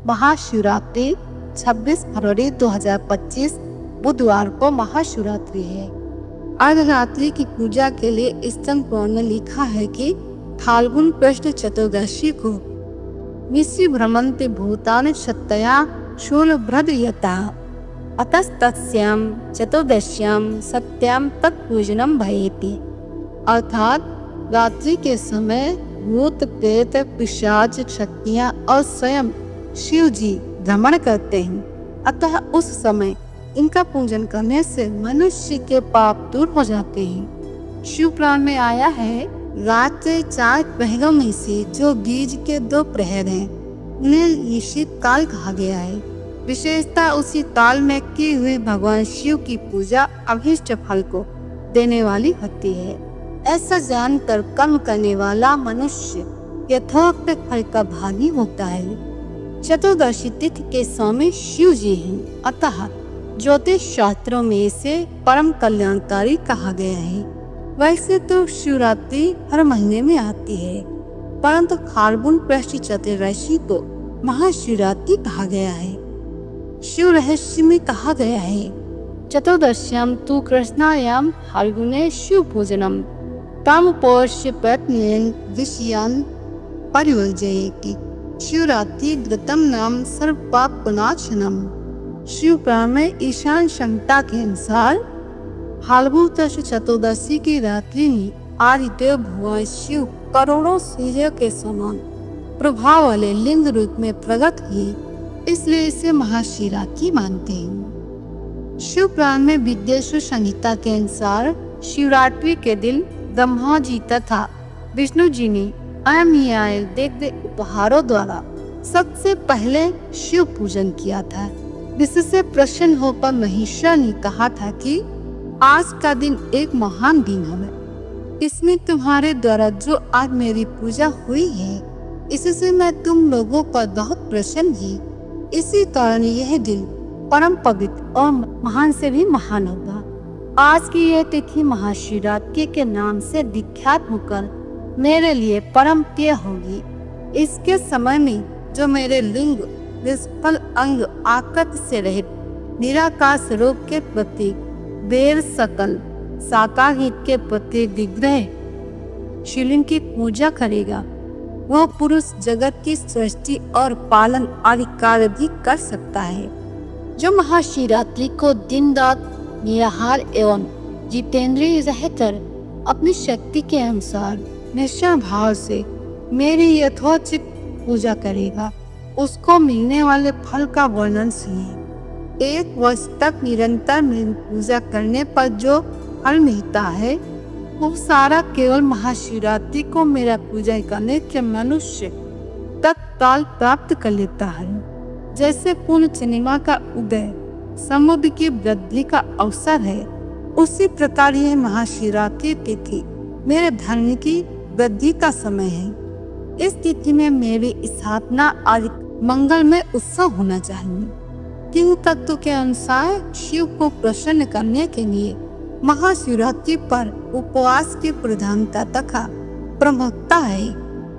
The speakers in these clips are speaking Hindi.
महाशिवरात्रि 26 फरवरी 2025 बुधवार को महाशिवरात्रि है। अर्धरात्रि की पूजा के लिए स्कंद पुराण में लिखा है कि फाल्गुन कृष्ण चतुर्दशी को विश्व भ्रमन्ति भूतानि शतया शूलभ्रदयता अतस्तस्यां चतुर्दश्यां सत्यां तत्पूजनम भयेति। अर्थात रात्रि के समय भूत प्रेत पिशाच शक्तियाँ और स्वयं शिव जी भ्रमण करते हैं, अतः उस समय इनका पूजन करने से मनुष्य के पाप दूर हो जाते हैं। शिव पुराण में आया है, रात के 4 प्रहरों में से जो बीच के 2 प्रहर हैं उन्हें ईशित काल कहा गया है। विशेषता उसी काल में की हुई भगवान शिव की पूजा अभीष्ट फल को देने वाली होती है। ऐसा जानकर कर्म करने वाला मनुष्य यथोक्त फल का भागी होता है। चतुर्दशी तिथि के स्वामी शिव जी हैं, अतः ज्योतिष शास्त्रों में इसे परम कल्याणकारी कहा गया है। वैसे तो शिवरात्रि हर महीने में आती है, परंतु फाल्गुन कृष्ण चतुर्दशी को महाशिवरात्रि कहा गया है। शिव रहस्य में कहा गया है, चतुर्दश्याम तु कृष्णायाम फाल्गुने शिव पूजनम तम पौष्य प्रत्न विषयान परिवर्जयति। शिवरात्रि व्रतम नाम सर्व पाप विनाशनम। शिव पुराण में ईशान संहिता के अनुसार फाल्गुन कृष्ण चतुर्दशी की रात्रि में आदिदेव भगवान शिव करोड़ों सूर्य के समान प्रभाव वाले लिंग रूप में प्रकट हुए, इसलिए इसे महाशिवरात्रि मानते हैं। शिव पुराण में विद्येश्वर संहिता के अनुसार शिवरात्रि के दिन ब्रह्मा जी तथा विष्णु जी ने अयमयाय दिव्य उपहारों द्वारा सबसे पहले शिव पूजन किया था, जिससे प्रसन्न होकर महिषा ने कहा था कि आज का दिन एक महान दिन है, इसमें तुम्हारे द्वारा जो आज मेरी पूजा हुई है इससे मैं तुम लोगों पर बहुत प्रसन्न हूँ। इसी कारण यह दिन परम पवित्र और महान से भी महान होगा। आज की यह तिथि महाशिवरात्रि के नाम से विख्यात होकर मेरे लिए परम प्रिय होगी। इसके समय में जो मेरे लिंग निष्फल अंग आकृति से रहित निराकार स्वरूप के प्रति वेद सकल साकार हित के प्रति विग्रह शिवलिंग की पूजा करेगा, वह पुरुष जगत की सृष्टि और पालन आदि कार्य भी कर सकता है। जो महाशिवरात्रि को दिन रात निराहार एवं जितेंद्रिय रहकर अपनी शक्ति के अनुसार निश्चय भाव से मेरी यथोचित पूजा करेगा, उसको मिलने वाले फल का वर्णन सुनिए। 1 वर्ष तक निरंतर मेरी पूजा करने पर जो फल मिलता है वो सारा केवल महाशिवरात्रि को मेरा पूजा करने के मनुष्य तत्काल प्राप्त कर लेता है। जैसे पूर्ण चंद्रमा का उदय समुद्र की वृद्धि का अवसर है, उसी प्रकार यह महाशिवरात्रि तिथि मेरे धर्म की वृद्धि का समय है। इस तिथि में मेरी स्थापना आदि मंगल में उत्सव होना चाहिए। किंतु तत्व के अनुसार शिव को प्रसन्न करने के लिए महाशिवरात्रि पर उपवास की प्रधानता तथा प्रमुखता है,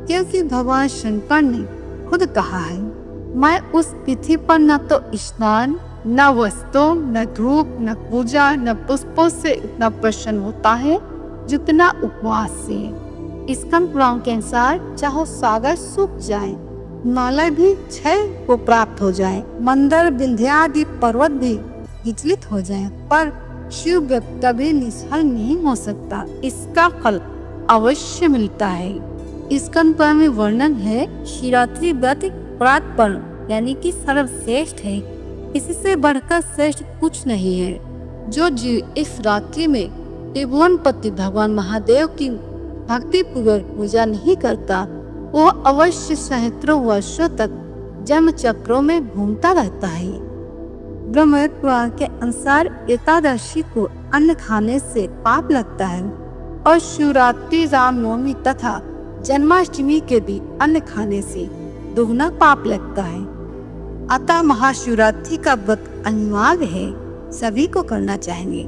क्योंकि भगवान शंकर ने खुद कहा है, मैं उस तिथि पर न तो स्नान न वस्त्रों न धूप न पूजा न पुष्पों से इतना प्रसन्न होता है जितना उपवास से। स्कंद पुराण के अनुसार चाहे सागर सूख जाए, हिमालय भी क्षय को प्राप्त हो जाए, मंदिर विंध्यादि पर्वत भी विचलित हो जाए, पर शिव व्रत कभी निष्फल नहीं हो सकता, इसका फल अवश्य मिलता है। स्कंद पुराण में वर्णन है, शिवरात्रि व्रत प्रात पर्व यानी कि सर्वश्रेष्ठ है, इससे बढ़कर श्रेष्ठ कुछ नहीं है। जो जीव इस रात्रि में त्रिभुवनपति भगवान महादेव की भक्ति पूर्वक पूजा नहीं करता, वो अवश्य सहस्त्रों वर्षों तक जन्म चक्रों में घूमता रहता है। ब्रह्मवेद पुराण के अनुसार एकादशी को अन्न खाने से पाप लगता है और शिवरात्रि, रामनवमी तथा जन्माष्टमी के भी अन्न खाने से दोगुना पाप लगता है। अतः महाशिवरात्रि का व्रत अनिवार्य है, सभी को करना चाहिए।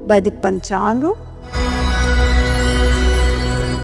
वैदिक पंचांग